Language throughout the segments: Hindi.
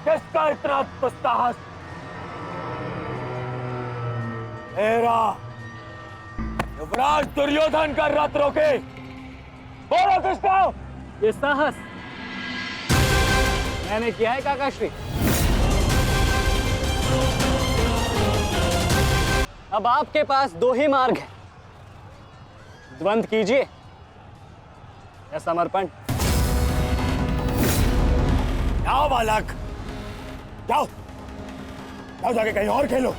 किसका इतना दुस्साहस? मेरा युवराज दुर्योधन का रथ रोके। बोलो किसका? ये साहस मैंने किया है काकाश्री। अब आपके पास दो ही मार्ग है, द्वंद्व कीजिए या समर्पण। जाओ बालक, जाओ जाओ, जाके कहीं और खेलो।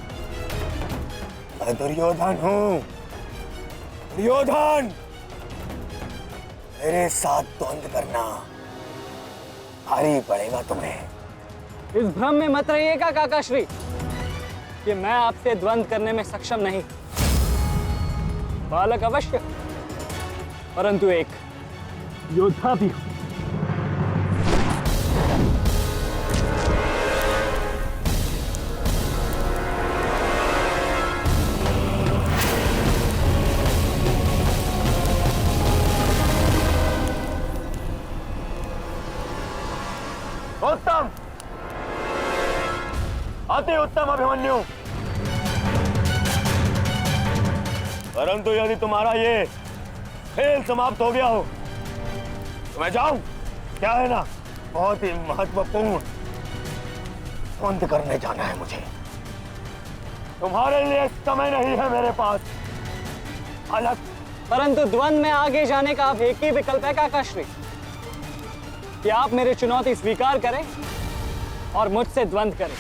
मैं दुर्योधन हूं, दुर्योधन। मेरे साथ द्वंद्व करना भारी पड़ेगा तुम्हें। इस भ्रम में मत रहिएगा काकाश्री कि मैं आपसे द्वंद्व करने में सक्षम नहीं। बालक अवश्य, परंतु एक योद्धा भी हूं। उत्तम, अति उत्तम अभिमन्यु। परंतु यदि तुम्हारा ये खेल समाप्त हो गया हो तो मैं जाऊं? क्या है ना, बहुत ही महत्वपूर्ण द्वंद्व करने जाना है मुझे। तुम्हारे लिए समय नहीं है मेरे पास अलग। परंतु द्वंद्व में आगे जाने का अब एक ही विकल्प है काकाश्री, कि आप मेरी चुनौती स्वीकार करें और मुझसे द्वंद्व करें।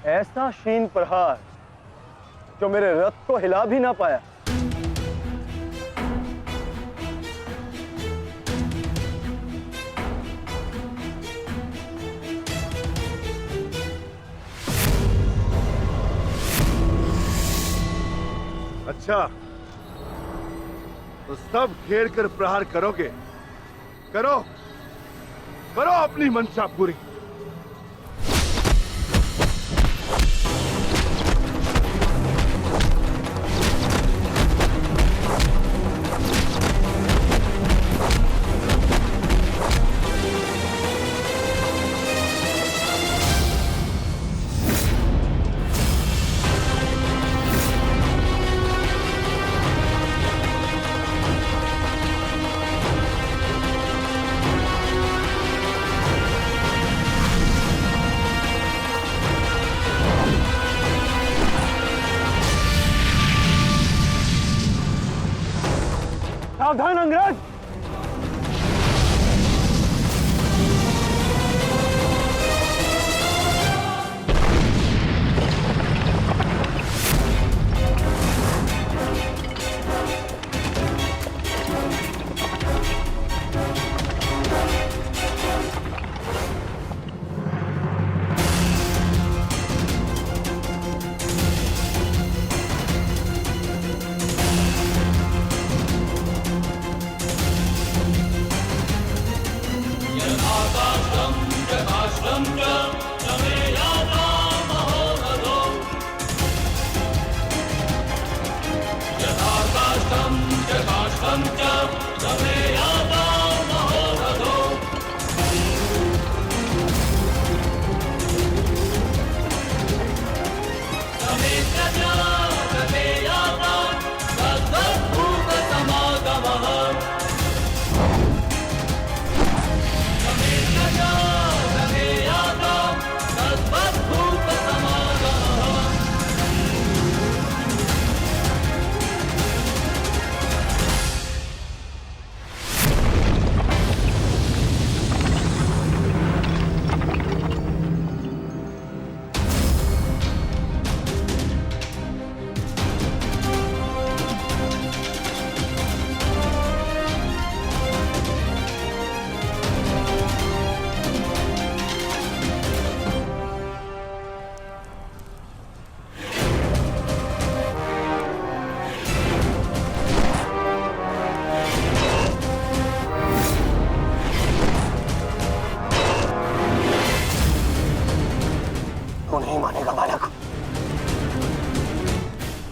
ऐसा शीन प्रहार जो मेरे रथ को हिला भी ना पाया। अच्छा, तो सब घेर कर प्रहार करोगे? करो करो अपनी मंशा पूरी। सावधान अंग्रेज!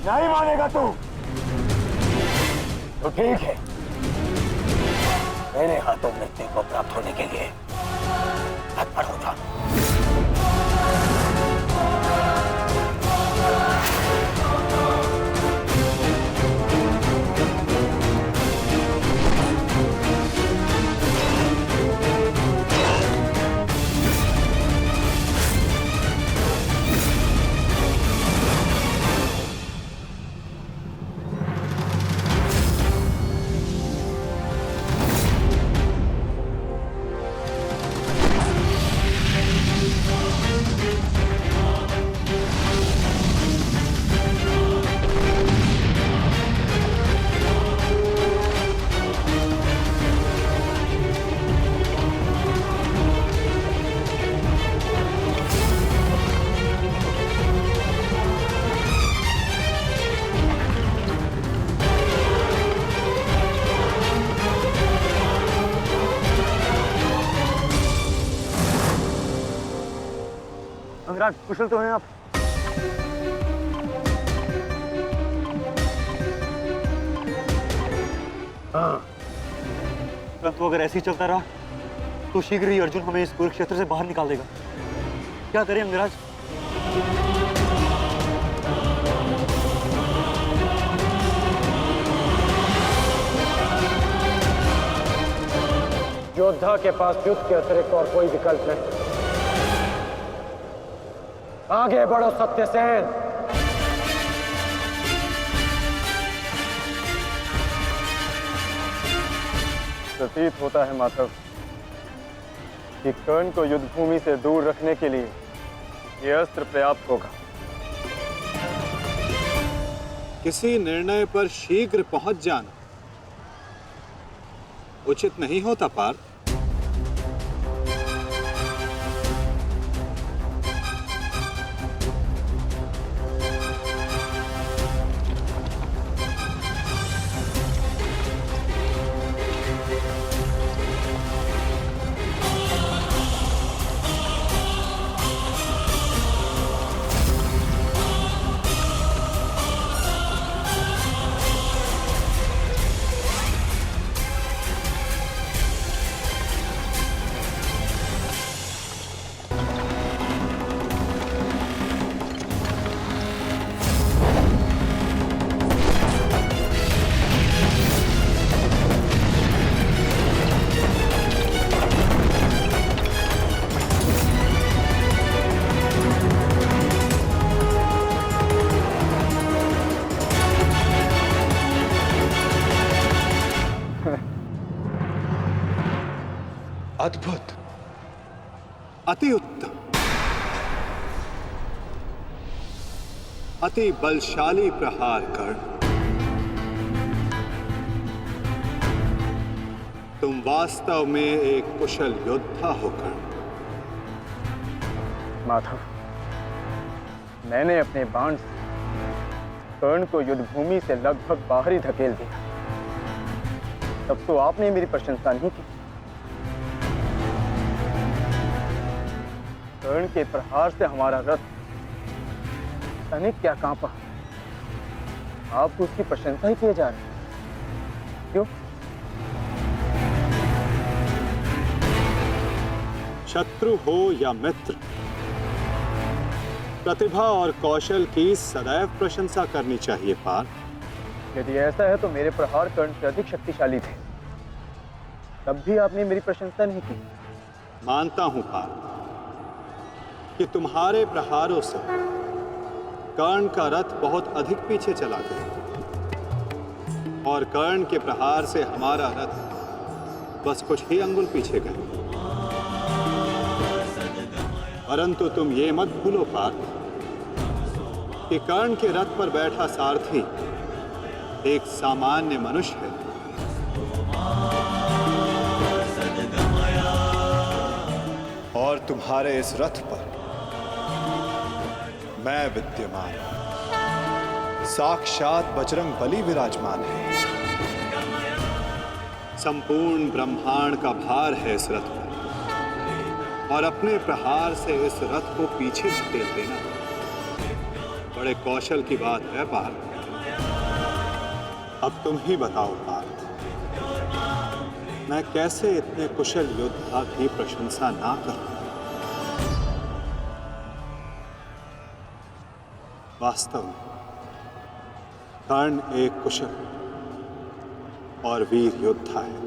नहीं मानेगा तू तो ठीक है। मेरे हाथों मृत्यु को प्राप्त होने के लिए तत्पर हो जा। अंगराज, कुशल तो हैं आप? हाँ, परंतु अगर ऐसे ही चलता रहा तो शीघ्र ही अर्जुन हमें इस कुरुक्षेत्र से बाहर निकाल देगा। क्या करें अंगराज? योद्धा के पास युद्ध के अतिरिक्त और कोई विकल्प नहीं। आगे बढ़ो सत्यसेन। प्रतीत होता है माधव कि कर्ण को युद्ध भूमि से दूर रखने के लिए यह अस्त्र पर्याप्त होगा। किसी निर्णय पर शीघ्र पहुंच जाना उचित नहीं होता पार्थ। अद्भुत, अति उत्तम, अति बलशाली प्रहार कर्ण। तुम वास्तव में एक कुशल योद्धा हो कर्ण। माधव, मैंने अपने बाण से कर्ण को युद्ध भूमि से लगभग बाहर ही धकेल दिया। तब तो आपने मेरी प्रशंसा नहीं की। कर्ण के प्रहार से हमारा रथ तनिक क्या कांपा। आप उसकी प्रशंसा ही किए जा रहे हैं। क्यों? शत्रु हो या मित्र, प्रतिभा और कौशल की सदैव प्रशंसा करनी चाहिए पार्थ। यदि ऐसा है तो मेरे प्रहार कर्ण से अधिक शक्तिशाली थे, तब भी आपने मेरी प्रशंसा नहीं की। मानता हूं पार्थ कि तुम्हारे प्रहारों से कर्ण का रथ बहुत अधिक पीछे चला गया और कर्ण के प्रहार से हमारा रथ बस कुछ ही अंगुल पीछे गया। परंतु तुम ये मत भूलो पार्थ कि कर्ण के रथ पर बैठा सारथी एक सामान्य मनुष्य है। और तुम्हारे इस रथ पर मैं विद्यमान, साक्षात बजरंग बली विराजमान है। संपूर्ण ब्रह्मांड का भार है इस रथ पर और अपने प्रहार से इस रथ को पीछे धकेल देना बड़े कौशल की बात है पार्थ। अब तुम ही बताओ पार्थ, मैं कैसे इतने कुशल योद्धा की प्रशंसा ना करूं? वास्तव में कर्ण एक कुशल और वीर योद्धा है।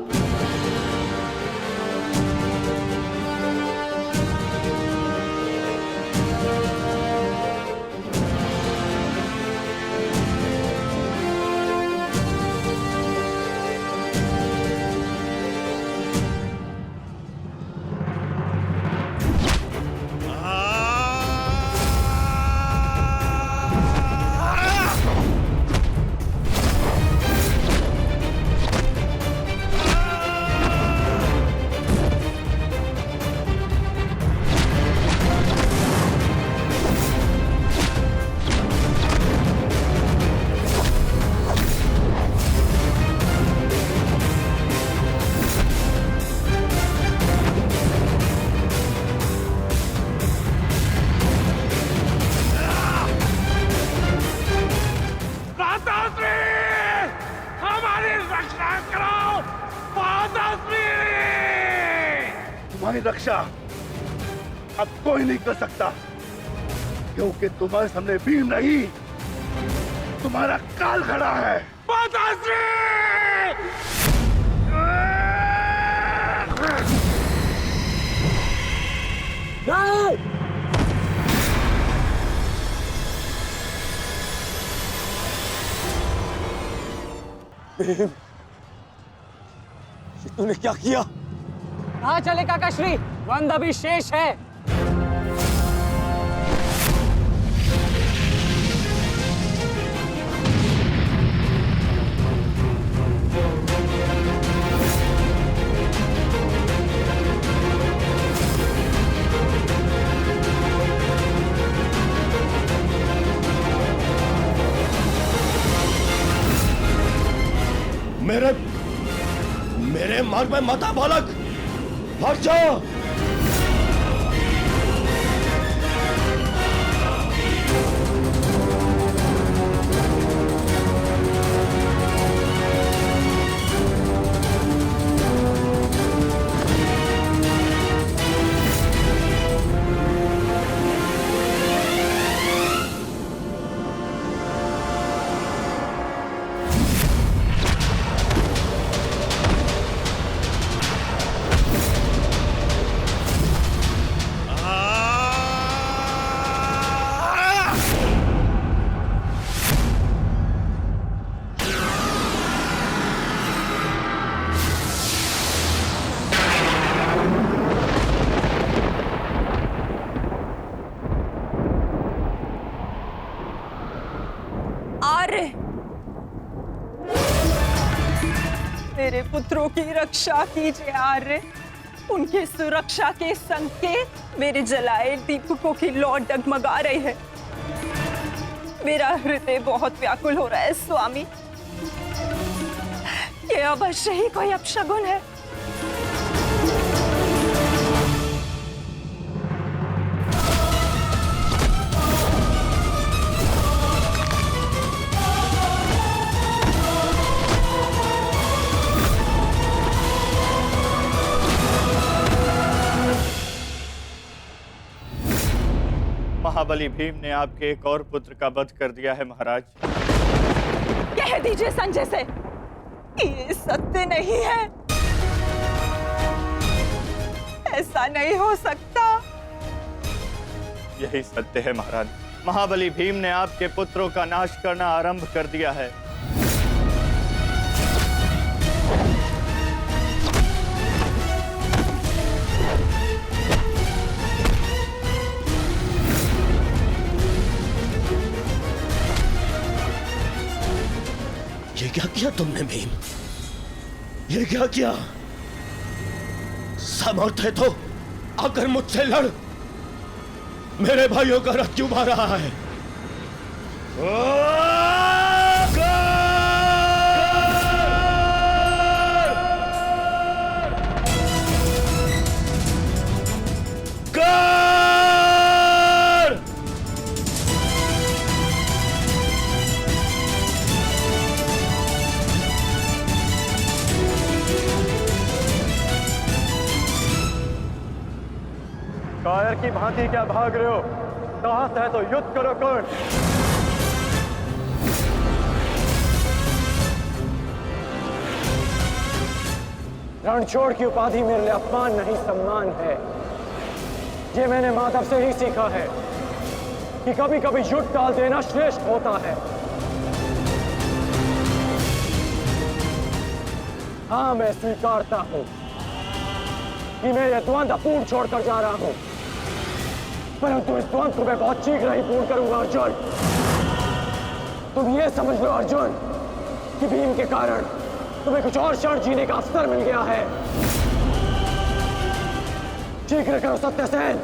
तुम्हारी रक्षा अब कोई नहीं कर सकता, क्योंकि तुम्हारे सामने भीम नहीं, तुम्हारा काल खड़ा है। तूने क्या किया? कहाँ चले काकाश्री? द्वंद अभी शेष है। मेरे मार्ग में मत आ बालक, हट जाओ। मेरे पुत्रों की रक्षा कीजिए आर्य। उनके सुरक्षा के संकेत मेरे जलाए दीपकों की लौ डगमगा रही है। मेरा हृदय बहुत व्याकुल हो रहा है स्वामी। ये अवश्य ही कोई अपशगुन है। महाबली भीम ने आपके एक और पुत्र का वध कर दिया है महाराज। कह दीजिए संजय से, ये सत्य नहीं है। ऐसा नहीं हो सकता। यही सत्य है महाराज। महाबली भीम ने आपके पुत्रों का नाश करना आरंभ कर दिया है। ये क्या किया तुमने भीम? ये क्या किया? सामर्थ्य है तो आकर मुझसे लड़। मेरे भाइयों का रथ क्यों भर रहा है? की भांति क्या भाग रहे हो? साहस है तो युद्ध करो कर्ण। रणछोड़ की उपाधि मेरे लिए अपमान नहीं सम्मान है। ये मैंने माधव से ही सीखा है कि कभी कभी युद्ध टाल देना श्रेष्ठ होता है। हाँ, मैं स्वीकारता हूं कि मैं यह द्वंद्व पूर्ण छोड़कर जा रहा हूं, परंतु इस द्वंद्व को मैं बहुत शीघ्र ही पूर्ण करूंगा अर्जुन। तुम ये समझ लो अर्जुन कि भीम के कारण तुम्हें कुछ और क्षण जीने का अवसर मिल गया है। शीघ्र करो सत्यसेन।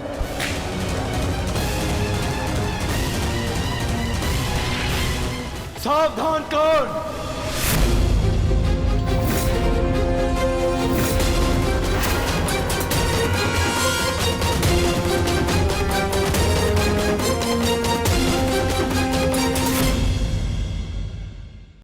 सावधान कर्ण,